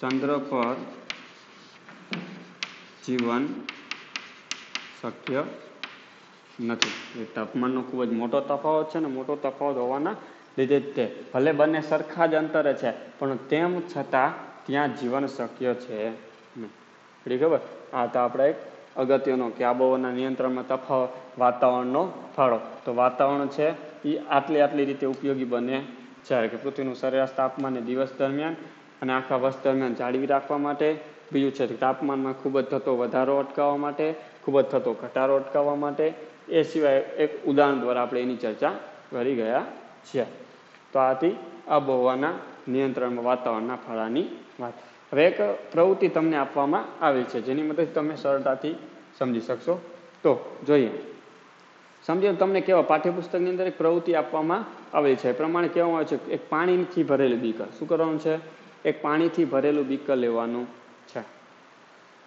ચંદ્ર પર જીવન શક્ય નથી. એ તાપમાનનો ખૂબ જ મોટો તફાવત છે ને મોટો તફાવત હોવાના લીધે જ તે ભલે બંને સરખા જ અંતરે છે પણ તેમ છતાં ત્યાં જીવન શક્ય છે નહીં. ખબર? આ તો આપણે એક અગત્યનો કે આબોહવાના નિયંત્રણમાં તફાવત, વાતાવરણનો ફાળો. તો વાતાવરણ છે એ આટલી રીતે ઉપયોગી બને છે કે પૃથ્વીનું સરેરાશ તાપમાન દિવસ દરમિયાન અને આખા વર્ષ દરમિયાન જાળવી રાખવા માટે. બીજું છે તાપમાનમાં ખૂબ જ થતો વધારો અટકાવવા માટે, ખૂબ જ થતો ઘટાડો અટકાવવા માટે. એ સિવાય એક ઉદાહરણ દ્વારા આપણે એની ચર્ચા કરી ગયા છીએ. તો આથી આબોહવાના નિયંત્રણમાં વાતાવરણના ફાળાની વાત. હવે એક પ્રવૃત્તિ તમને આપવામાં આવી છે જેની મદદથી તમે સરળતાથી સમજી શકશો. તો જોઈએ. સમજો તમને કેવા પાઠ્યપુસ્તકની અંદર એક પ્રવૃત્તિ આપવામાં આવેલી છે. એ પ્રમાણે કહેવામાં આવે છે એક પાણીથી ભરેલું બીકર. શું કરવાનું છે? એક પાણીથી ભરેલું બીકર લેવાનું છે.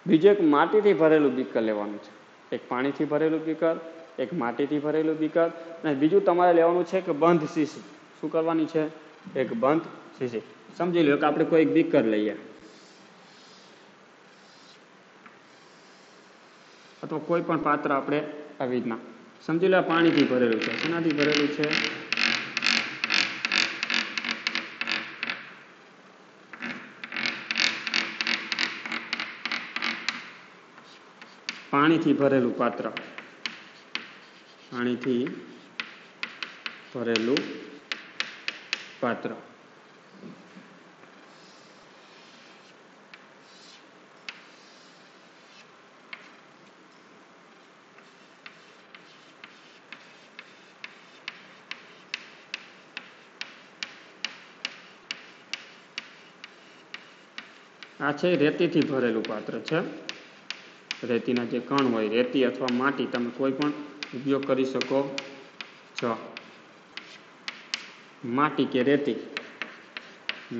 બીજું એક માટીથી ભરેલું બીકર લેવાનું છે. એક પાણીથી ભરેલું બીકર, એક માટીથી ભરેલું બીકર, અને બીજું તમારે લેવાનું છે કે બંધ શીશી. શું કરવાની છે? એક બંધ શીશી. સમજી લો કે આપણે કોઈ બીકર લઈએ અથવા કોઈ પણ પાત્ર આપણે આવી રીતના સમજી લો પાણીથી ભરેલું છે. શેનાથી ભરેલું છે? પાણીથી ભરેલું પાત્ર. પાણીથી ભરેલું પાત્ર. આ છે રેતીથી ભરેલું પાત્ર છે. રેતીના જે કણ હોય, રેતી અથવા માટી, તમે કોઈ પણ ઉપયોગ કરી શકો છો. માટી કે રેતી,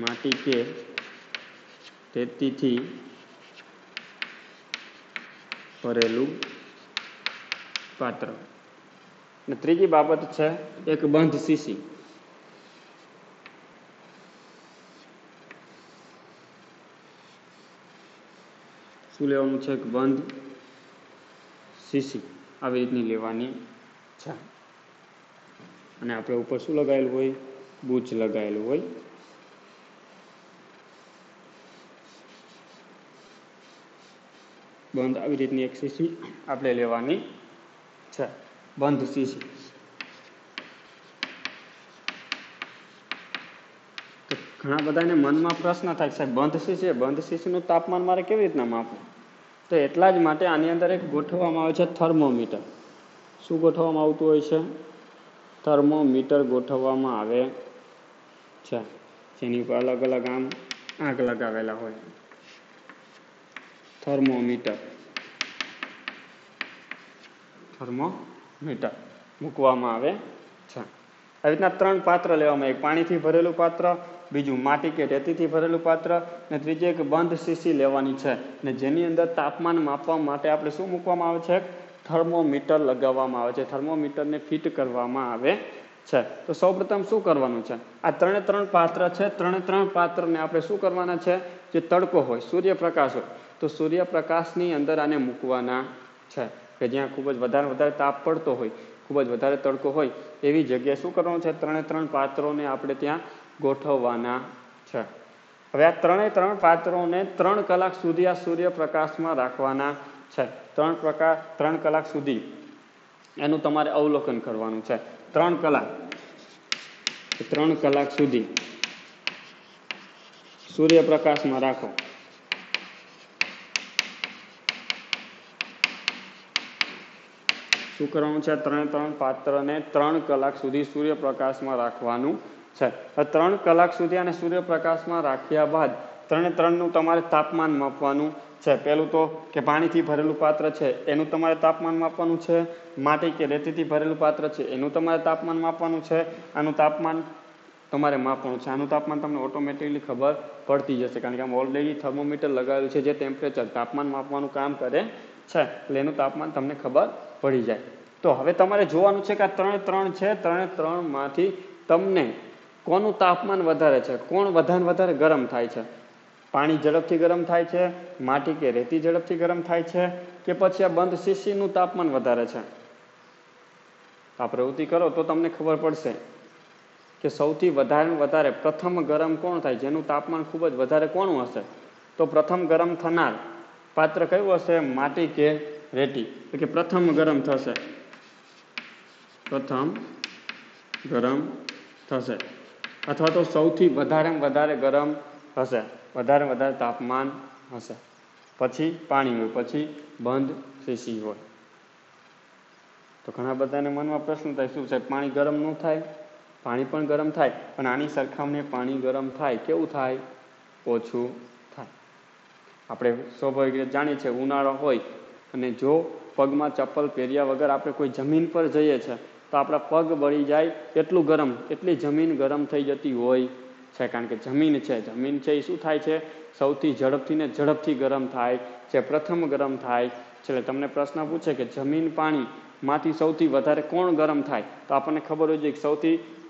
માટી કે રેતીથી ભરેલું પાત્ર. અને ત્રીજી બાબત છે એક બંધ શીશી. શું લેવાનું છે? એક બંધ શીશી આવી રીતની લેવાની છે. અને આપણે ઉપર શું લગાવેલું હોય? બૂચ લગાવેલું હોય. બંધ આવી રીતની એક શીશી આપણે લેવાની છે. બંધ શીશી. ઘણા બધાને મનમાં પ્રશ્ન થાય સાહેબ બંધ શીશી, બંધ શીશીનું તાપમાન મારે કેવી રીતના માપવું? તો એટલા જ માટે આની અંદર એક ગોઠવવામાં આવે છે થર્મોમીટર. શું ગોઠવવામાં આવતું હોય છે? થર્મોમીટર ગોઠવવામાં આવે છે, જેની ઉપર અલગ અલગ આંખ લગાવેલા હોય. થર્મોમીટર મૂકવામાં આવે છે. આવી રીતના ત્રણ પાત્ર લેવામાં આવે. એક પાણીથી ભરેલું પાત્ર, બીજું માટી કે રેતીથી ભરેલું પાત્ર, અને ત્રીજું એક બંધ શીશી લેવાની છે, અને જેની અંદર તાપમાન માપવા માટે આપણે શું મૂકવામાં આવે છે? થર્મોમીટર લગાવવામાં આવે છે, થર્મોમીટરને ફિટ કરવામાં આવે છે. તો સૌપ્રથમ શું કરવાનું છે? આ 3 પાત્ર છે, 3 પાત્રને આપણે શું કરવાના છે? જે તડકો હોય, સૂર્યપ્રકાશ હોય, તો સૂર્યપ્રકાશની અંદર આને મૂકવાના છે, કે જ્યાં ખૂબ જ વધારે તાપ પડતો હોય, ખૂબ જ વધારે તડકો હોય એવી જગ્યાએ શું કરવાનું છે? 3 પાત્રોને આપણે ત્યાં ગોઠવવાના છે. હવે આ 3 પાત્રોને 3 કલાક સુધી આ સૂર્યપ્રકાશમાં રાખવાના છે. 3 કલાક સુધી એનું તમારે અવલોકન કરવાનું છે. 3 કલાક સુધી સૂર્યપ્રકાશમાં રાખો. શું કરવાનું છે? 3 પાત્રને 3 કલાક સુધી સૂર્યપ્રકાશમાં રાખવાનું છે. 3 કલાક સુધી આને સૂર્યપ્રકાશમાં રાખ્યા બાદ 3નું તમારે તાપમાન માપવાનું છે. પહેલું તો કે પાણીથી ભરેલું પાત્ર છે એનું તમારે તાપમાન માપવાનું છે. માટી કે રેતીથી ભરેલું પાત્ર છે એનું તમારે તાપમાન માપવાનું છે. આનું તાપમાન તમારે માપવાનું છે. આનું તાપમાન તમને ઓટોમેટિકલી ખબર પડતી જશે, કારણ કે આમ ઓલરેડી થર્મોમીટર લગાવેલું છે જે ટેમ્પરેચર તાપમાન માપવાનું કામ કરે છે, એટલે એનું તાપમાન તમને ખબર પડી જાય. તો હવે તમારે જોવાનું છે કે આ 3 છે, 3માંથી તમને કોનું તાપમાન વધારે છે, કોણ વધારે ગરમ થાય છે? પાણી ઝડપથી ગરમ થાય છે, માટી કે રેતી ઝડપથી ગરમ થાય છે, કે પછી આ બંધ શીશીનું તાપમાન વધારે છે? આ પ્રવૃત્તિ કરો તો તમને ખબર પડશે કે સૌથી વધારે પ્રથમ ગરમ કોણ થાય, જેનું તાપમાન ખૂબ જ વધારે કોનું હશે? તો પ્રથમ ગરમ થનાર પાત્ર કયું હશે? માટી કે રેતી? તો કે પ્રથમ ગરમ થશે, અથવા તો સૌથી વધારે ગરમ હશે, વધારે તાપમાન હશે. પછી પાણી હોય, પછી બંધ શીશી હોય. તો ઘણા બધાને મનમાં પ્રશ્ન થાય, શું છે પાણી ગરમ ન થાય? પાણી પણ ગરમ થાય, પણ આની સરખામણીએ પાણી ગરમ થાય કેવું થાય? ઓછું થાય. આપણે સ્વાભાવિક રીતે જાણીએ છીએ, ઉનાળો હોય અને જો પગમાં ચપ્પલ પહેર્યા વગર આપણે કોઈ જમીન પર જઈએ છીએ તો આપણા પગ બળી જાય એટલી જમીન ગરમ થઈ જતી હોય છે, કારણ કે જમીન છે એ શું થાય છે? સૌથી ઝડપથી ગરમ થાય છે, પ્રથમ ગરમ થાય છે. એટલે તમને પ્રશ્ન પૂછે કે જમીન પાણીમાંથી સૌથી વધારે કોણ ગરમ થાય, તો આપણને ખબર હોય છે કે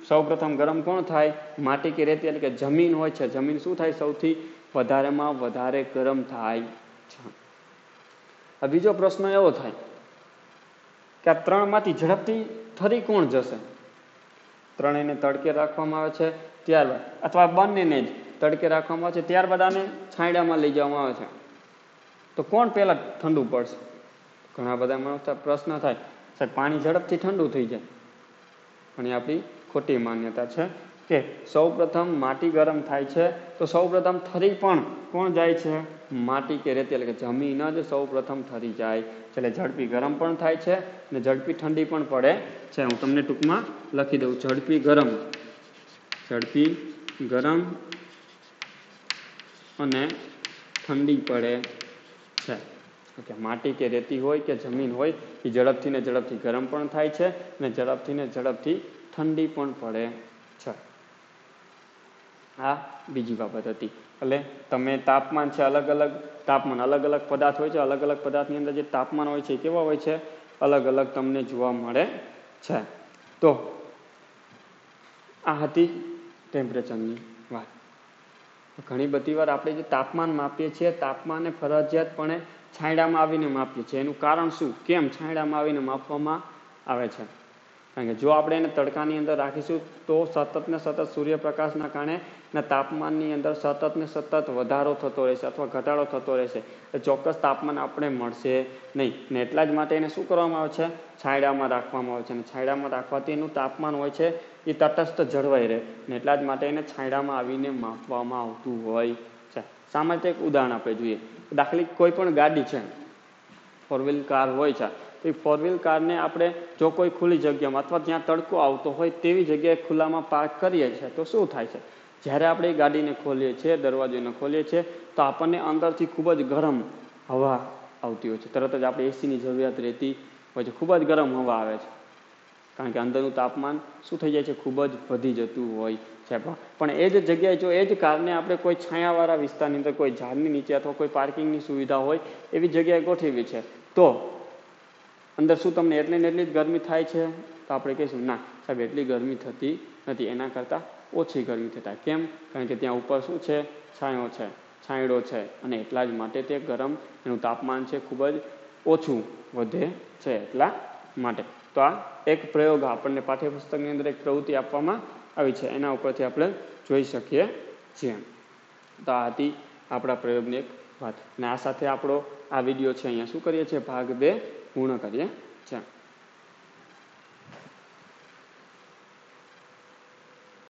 સૌપ્રથમ ગરમ કોણ થાય? માટી કે રેતી, એટલે કે જમીન હોય છે. જમીન શું થાય? સૌથી વધારે ગરમ થાય છે. આ બીજો પ્રશ્ન એવો થાય કે આ 3માંથી ઝડપથી ઠરી કોણ જશે? 3ને તડકે રાખવામાં આવે છે ત્યારબાદ, અથવા બંનેને જ તડકે રાખવામાં આવે છે ત્યારબાદ આને છાંયડામાં લઈ જવામાં આવે છે, તો કોણ પહેલા ઠંડુ પડશે? ઘણા બધા માણસો પ્રશ્ન થાય, સાહેબ પાણી ઝડપથી ઠંડુ થઈ જાય, પણ એ આપણી ખોટી માન્યતા છે કે સૌપ્રથમ માટી ગરમ થાય છે તો સૌપ્રથમ ઠરી પણ કોણ જાય છે? માટી કે રેતી, એટલે કે જમીન જ સૌપ્રથમ ઠરી જાય છે. એટલે ઝડપી ગરમ પણ થાય છે અને ઝડપી ઠંડી પણ પડે છે. હું તમને ટૂંકમાં લખી દઉં, ઝડપી ગરમ અને ઠંડી પડે છે. ઓકે, માટી કે રેતી હોય કે જમીન હોય એ ઝડપથી ગરમ પણ થાય છે અને ઝડપથી ઠંડી પણ પડે છે. આ બીજી બાબત હતી. એટલે તમે તાપમાન છે, અલગ અલગ પદાર્થ હોય છે, અલગ અલગ પદાર્થની અંદર જે તાપમાન હોય છે એ કેવા હોય છે? અલગ અલગ તમને જોવા મળે છે. તો આ હતી ટેમ્પરેચરની વાત. ઘણી બધી વાર આપણે જે તાપમાન માપીએ છીએ, તાપમાનને ફરજિયાતપણે છાંયડામાં આવીને માપીએ છીએ. એનું કારણ શું? કેમ છાંયડામાં આવીને માપવામાં આવે છે? કારણ કે જો આપણે એને તડકાની અંદર રાખીશું તો સતત સૂર્યપ્રકાશના કારણે તાપમાનની અંદર સતત વધારો થતો રહેશે અથવા ઘટાડો થતો રહેશે. ચોક્કસ તાપમાન આપણે મળશે નહીં, ને એટલા જ માટે એને શું કરવામાં આવે છે? છાંયડામાં રાખવામાં આવે છે. અને છાંયડામાં રાખવાથી એનું તાપમાન હોય છે એ તટસ્થ જળવાઈ રહે, ને એટલા જ માટે એને છાંયડામાં આવીને માપવામાં આવતું હોય છે. સામાન્ય એક ઉદાહરણ આપણે જોઈએ. દાખલા કોઈ પણ ગાડી છે, 4 કાર હોય છે, તો એ 4 કારને આપણે જો કોઈ ખુલ્લી જગ્યામાં અથવા જ્યાં તડકો આવતો હોય તેવી જગ્યાએ ખુલ્લામાં પાર્ક કરીએ છીએ તો શું થાય છે? જ્યારે આપણે એ ગાડીને ખોલીએ છીએ, દરવાજોને ખોલીએ છીએ, તો આપણને અંદરથી ખૂબ જ ગરમ હવા આવતી હોય છે. તરત જ આપણે એસીની જરૂરિયાત રહેતી હોય છે, ખૂબ જ ગરમ હવા આવે છે. કારણ કે અંદરનું તાપમાન શું થઈ જાય છે, ખૂબ જ વધી જતું હોય છે. પણ એ જ જગ્યાએ જો એ જ કારને આપણે કોઈ છાયાવાળા વિસ્તારની અંદર કોઈ ઝાડની નીચે અથવા કોઈ પાર્કિંગની સુવિધા હોય એવી જગ્યાએ ગોઠવી છે, તો અંદર શું તમને એટલી ને એટલી જ ગરમી થાય છે? તો આપણે કહીશું ના સાહેબ, એટલી ગરમી થતી નથી, એના કરતાં ઓછી ગરમી થતા. કેમ? કારણ કે ત્યાં ઉપર શું છે, છાંયો છે, છાંયડો છે, અને એટલા જ માટે તે ગરમ, એનું તાપમાન છે ખૂબ જ ઓછું વધે છે, એટલા માટે. તો આ એક પ્રયોગ આપણને પાઠ્યપુસ્તકની અંદર એક પ્રવૃત્તિ આપવામાં આવી છે, એના ઉપરથી આપણે જોઈ શકીએ છીએ. તો આ હતી આપણા પ્રયોગની એક વાત. અને આ સાથે આપણો આ વિડીયો છે અહીંયા શું કરીએ છીએ, ભાગ 2 પૂર્ણ કરીએ છીએ.